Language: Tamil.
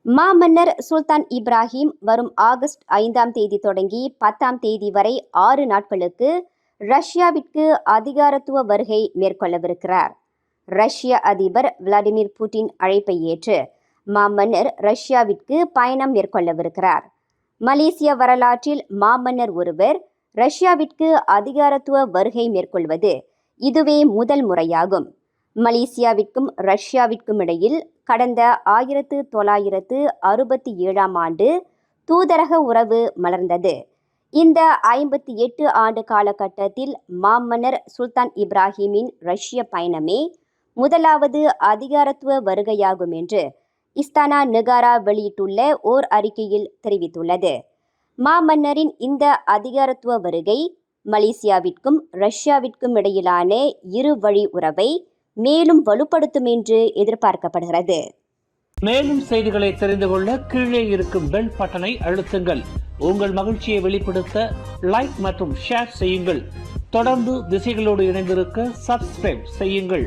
மாமன்னர் சுல்தான் இப்ராஹிம் வரும் ஆகஸ்ட் 5ஆம் தேதி தொடங்கி 10ஆம் தேதி வரை 6 நாட்களுக்கு ரஷ்யாவிற்கு அதிகாரத்துவ வருகை மேற்கொள்ளவிருக்கிறார். ரஷ்ய அதிபர் விளாடிமிர் புட்டின் அழைப்பை ஏற்று மாமன்னர் ரஷ்யாவிற்கு பயணம் மேற்கொள்ளவிருக்கிறார். மலேசிய வரலாற்றில் மாமன்னர் ஒருவர் ரஷ்யாவிற்கு அதிகாரத்துவ வருகை மேற்கொள்வது இதுவே முதல் முறையாகும். மலேசியாவிற்கும் ரஷ்யாவிற்கும் இடையில் கடந்த 1967ஆம் ஆண்டு தூதரக உறவு மலர்ந்தது. இந்த 58 ஆண்டு காலகட்டத்தில் மாமன்னர் சுல்தான் இப்ராஹிமின் ரஷ்ய பயணமே முதலாவது அதிகாரத்துவ வருகையாகும் என்று இஸ்தானா நெகாரா வெளியிட்டுள்ள ஓர் அறிக்கையில் தெரிவித்துள்ளது. மாமன்னரின் இந்த அதிகாரத்துவ வருகை மலேசியாவிற்கும் ரஷ்யாவிற்கும் இடையிலான இருவழி உறவை மேலும் வலுப்படுத்தும் என்று எதிர்பார்க்கப்படுகிறது. மேலும் செய்திகளை தெரிந்து கொள்ள கீழே இருக்கும் பெல் பட்டனை அழுத்துங்கள். உங்கள் மகிழ்ச்சியை வெளிப்படுத்த லைக் மற்றும் ஷேர் செய்யுங்கள். தொடர்ந்து திசைகளோடு இணைந்திருக்க சப்ஸ்கிரைப் செய்யுங்கள்.